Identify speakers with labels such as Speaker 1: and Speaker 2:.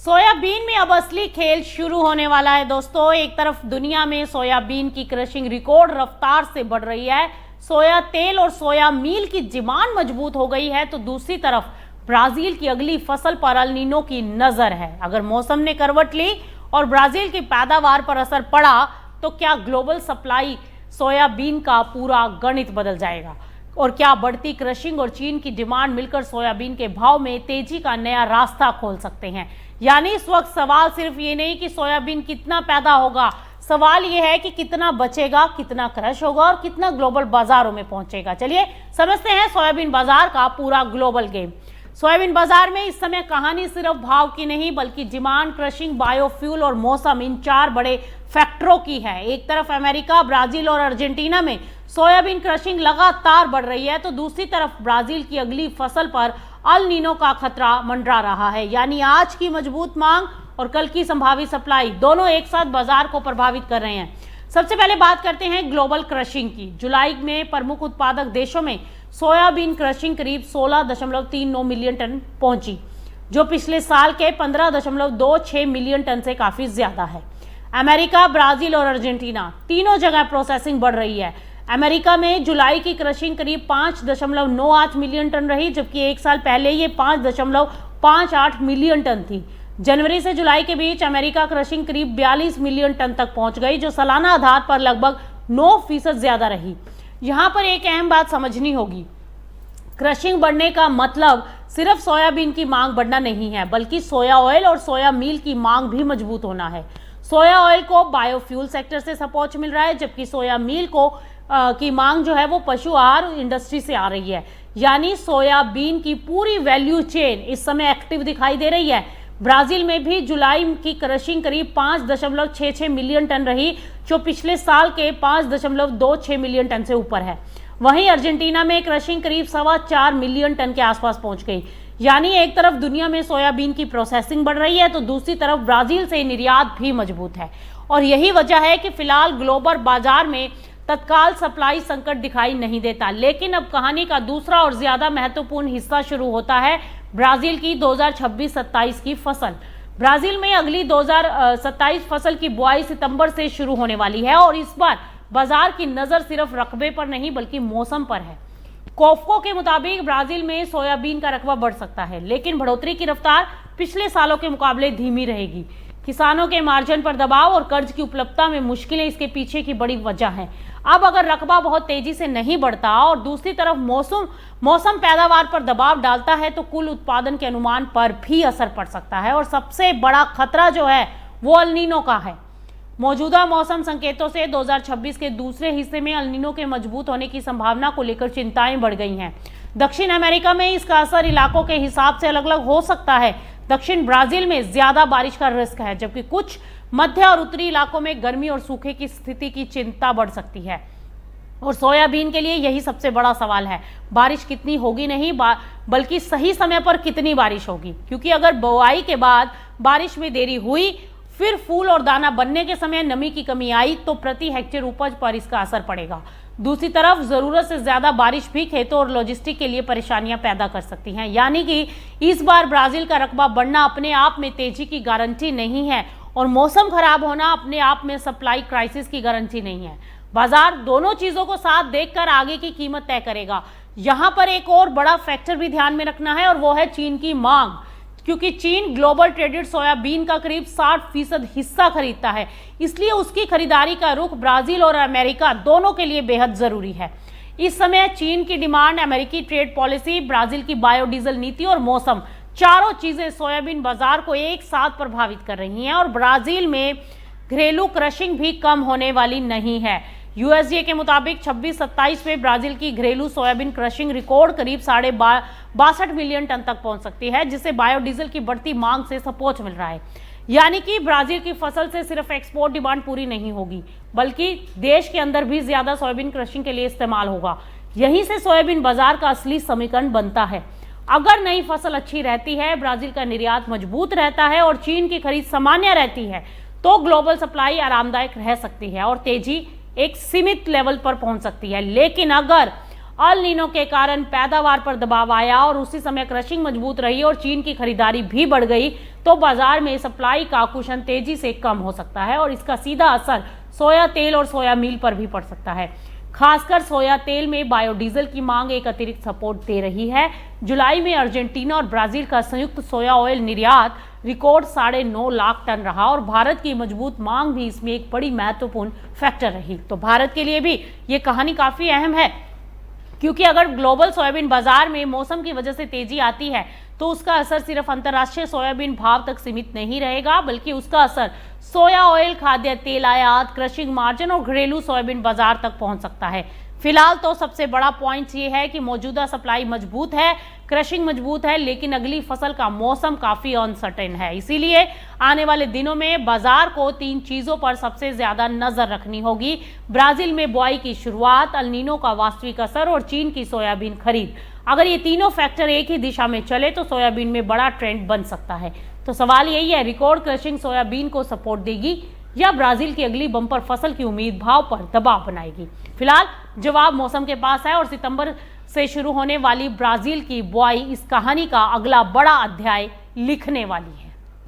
Speaker 1: Soybean में अब असली खेल शुरू होने वाला है दोस्तों। एक तरफ दुनिया में सोयाबीन की क्रशिंग रिकॉर्ड रफ्तार से बढ़ रही है, सोया तेल और सोया मील की डिमांड मजबूत हो गई है, तो दूसरी तरफ ब्राजील की अगली फसल पर अल नीनो की नजर है। अगर मौसम ने करवट ली और ब्राजील की पैदावार पर असर पड़ा तो क्या ग्लोबल सप्लाई सोयाबीन का पूरा गणित बदल जाएगा? और क्या बढ़ती क्रशिंग और चीन की डिमांड मिलकर सोयाबीन के भाव में तेजी का नया रास्ता खोल सकते हैं? यानी इस वक्त सवाल सिर्फ ये नहीं कि सोयाबीन कितना पैदा होगा, सवाल ये है कि कितना बचेगा, कितना क्रश होगा और कितना ग्लोबल बाजारों में पहुंचेगा। चलिए समझते हैं सोयाबीन बाजार का पूरा ग्लोबल गेम। सोयाबीन बाजार में इस समय कहानी सिर्फ भाव की नहीं बल्कि डिमांड, क्रशिंग, बायोफ्यूल और मौसम, इन चार बड़े फैक्टरों की है। एक तरफ अमेरिका, ब्राजील और अर्जेंटीना में सोयाबीन क्रशिंग लगातार बढ़ रही है, तो दूसरी तरफ ब्राजील की अगली फसल पर अल नीनो का खतरा मंडरा रहा है। यानी आज की मजबूत मांग और कल की संभावित सप्लाई दोनों एक साथ बाजार को प्रभावित कर रहे हैं। सबसे पहले बात करते हैं ग्लोबल क्रशिंग की। जुलाई में प्रमुख उत्पादक देशों में सोयाबीन क्रशिंग करीब 16.39 मिलियन टन पहुंची, जो पिछले साल के 15.26 मिलियन टन से काफी ज्यादा है। अमेरिका, ब्राजील और अर्जेंटीना तीनों जगह प्रोसेसिंग बढ़ रही है। अमेरिका में जुलाई की क्रशिंग करीब 5.98 मिलियन टन रही, जबकि एक साल पहले ये 5.58 मिलियन टन थी। जनवरी से जुलाई के बीच अमेरिका क्रशिंग करीब 42 मिलियन टन तक पहुंच गई, जो सालाना आधार पर लगभग 9% ज्यादा रही। यहां पर एक अहम बात समझनी होगी, क्रशिंग बढ़ने का मतलब सिर्फ सोयाबीन की मांग बढ़ना नहीं है, बल्कि सोया ऑयल और सोया मील की मांग भी मजबूत होना है। सोया ऑयल को बायोफ्यूल सेक्टर से सपोर्ट मिल रहा है, जबकि सोया मील को की मांग जो है वो पशु आहार इंडस्ट्री से आ रही है। यानी सोयाबीन की पूरी वैल्यू चेन इस समय एक्टिव दिखाई दे रही है। ब्राजील में भी जुलाई की क्रशिंग करीब 5.66 मिलियन टन रही, जो पिछले साल के 5.26 मिलियन टन से ऊपर है। वहीं अर्जेंटीना में क्रशिंग करीब 4.25 मिलियन टन के आसपास पहुंच गई। यानी एक तरफ दुनिया में सोयाबीन की प्रोसेसिंग बढ़ रही है, तो दूसरी तरफ ब्राजील से निर्यात भी मजबूत है। और यही वजह है कि फिलहाल ग्लोबल बाजार में तत्काल सप्लाई संकट दिखाई नहीं देता। लेकिन अब कहानी का दूसरा और ज्यादा महत्वपूर्ण हिस्सा शुरू होता है, ब्राजील की 2026-27 की फसल। ब्राजील में अगली 2027 फसल की बुआई सितंबर से शुरू होने वाली है और इस बार बाजार की नजर सिर्फ रकबे पर नहीं बल्कि मौसम पर है। कोफको के मुताबिक ब्राजील में सोयाबीन का रकबा बढ़ सकता है, लेकिन बढ़ोतरी की रफ्तार पिछले सालों के मुकाबले धीमी रहेगी। किसानों के मार्जिन पर दबाव और कर्ज की उपलब्धता में मुश्किलें इसके पीछे की बड़ी वजह है। अब अगर रकबा बहुत तेजी से नहीं बढ़ता और दूसरी तरफ मौसम पैदावार पर दबाव डालता है, तो कुल उत्पादन के अनुमान पर भी असर पड़ सकता है। और सबसे बड़ा खतरा जो है वो अल नीनो का है। मौजूदा मौसम संकेतों से 2026 के दूसरे हिस्से में अल नीनो के मजबूत होने की संभावना को लेकर चिंताएं बढ़ गई हैं। दक्षिण अमेरिका में इसका असर इलाकों के हिसाब से अलग अलग हो सकता है। दक्षिण ब्राजील में ज्यादा बारिश का रिस्क है, जबकि कुछ मध्य और उत्तरी इलाकों में गर्मी और सूखे की स्थिति की चिंता बढ़ सकती है। और सोयाबीन के लिए यही सबसे बड़ा सवाल है, बारिश कितनी होगी नहीं बल्कि सही समय पर कितनी बारिश होगी। क्योंकि अगर बुआई के बाद बारिश में देरी हुई, फिर फूल और दाना बनने के समय नमी की कमी आई, तो प्रति हेक्टेयर उपज पर इसका असर पड़ेगा। दूसरी तरफ जरूरत से ज्यादा बारिश भी खेतों और लॉजिस्टिक के लिए परेशानियां पैदा कर सकती हैं। यानी कि इस बार ब्राजील का रकबा बढ़ना अपने आप में तेजी की गारंटी नहीं है और मौसम खराब होना अपने आप में सप्लाई क्राइसिस की गारंटी नहीं है। बाजार दोनों चीजों को साथ देखकर आगे की कीमत तय करेगा। यहां पर एक और बड़ा फैक्टर भी ध्यान में रखना है और वो है चीन की मांग, क्योंकि चीन ग्लोबल ट्रेडेड सोयाबीन का करीब 60% हिस्सा खरीदता है। इसलिए उसकी खरीदारी का रुख ब्राजील और अमेरिका दोनों के लिए बेहद जरूरी है। इस समय चीन की डिमांड, अमेरिकी ट्रेड पॉलिसी, ब्राजील की बायोडीजल नीति और मौसम, चारों चीजें सोयाबीन बाजार को एक साथ प्रभावित कर रही हैं। और ब्राजील में घरेलू क्रशिंग भी कम होने वाली नहीं है। यूएसडीए के मुताबिक 26-27 में ब्राजील की घरेलू सोयाबीन क्रशिंग रिकॉर्ड करीब 62 मिलियन टन तक पहुंच सकती है, जिसे बायोडीजल की बढ़ती मांग से सपोर्ट मिल रहा है। यानी कि ब्राजील की फसल से सिर्फ एक्सपोर्ट डिमांड पूरी नहीं होगी, बल्कि देश के अंदर भी ज्यादा सोयाबीन क्रशिंग के लिए इस्तेमाल होगा। यहीं से सोयाबीन बाजार का असली समीकरण बनता है। अगर नई फसल अच्छी रहती है, ब्राजील का निर्यात मजबूत रहता है और चीन की खरीद सामान्य रहती है, तो ग्लोबल सप्लाई आरामदायक रह सकती है और तेजी एक सीमित लेवल पर पहुंच सकती है। लेकिन अगर अल नीनो के कारण पैदावार पर दबाव आया और उसी समय क्रशिंग मजबूत रही और चीन की खरीदारी भी बढ़ गई, तो बाजार में सप्लाई का कुशन तेजी से कम हो सकता है और इसका सीधा असर सोया तेल और सोया मील पर भी पड़ सकता है। खासकर सोया तेल में बायोडीजल की मांग एक अतिरिक्त सपोर्ट दे रही है। जुलाई में अर्जेंटीना और ब्राजील का संयुक्त सोया ऑयल निर्यात रिकॉर्ड 9.5 लाख टन रहा और भारत की मजबूत मांग भी इसमें एक बड़ी महत्वपूर्ण फैक्टर रही। तो भारत के लिए भी ये कहानी काफी अहम है, क्योंकि अगर ग्लोबल सोयाबीन बाजार में मौसम की वजह से तेजी आती है तो उसका असर सिर्फ अंतर्राष्ट्रीय सोयाबीन भाव तक सीमित नहीं रहेगा, बल्कि उसका असर सोया ऑयल, खाद्य तेल आयात, क्रशिंग मार्जिन और घरेलू सोयाबीन बाजार तक पहुंच सकता है। फिलहाल तो सबसे बड़ा पॉइंट ये है कि मौजूदा सप्लाई मजबूत है, क्रशिंग मजबूत है, लेकिन अगली फसल का मौसम काफी अनसर्टेन है। इसीलिए आने वाले दिनों में बाजार को 3 चीजों पर सबसे ज्यादा नजर रखनी होगी: ब्राजील में बुआई की शुरुआत, अल नीनो का वास्तविक असर और चीन की सोयाबीन खरीद। अगर ये तीनों फैक्टर एक ही दिशा में चले तो सोयाबीन में बड़ा ट्रेंड बन सकता है। तो सवाल यही है, रिकॉर्ड क्रशिंग सोयाबीन को सपोर्ट देगी या ब्राजील की अगली बम्पर फसल की उम्मीद भाव पर दबाव बनाएगी? फिलहाल जवाब मौसम के पास है और सितंबर से शुरू होने वाली ब्राजील की बुआई इस कहानी का अगला बड़ा अध्याय लिखने वाली है।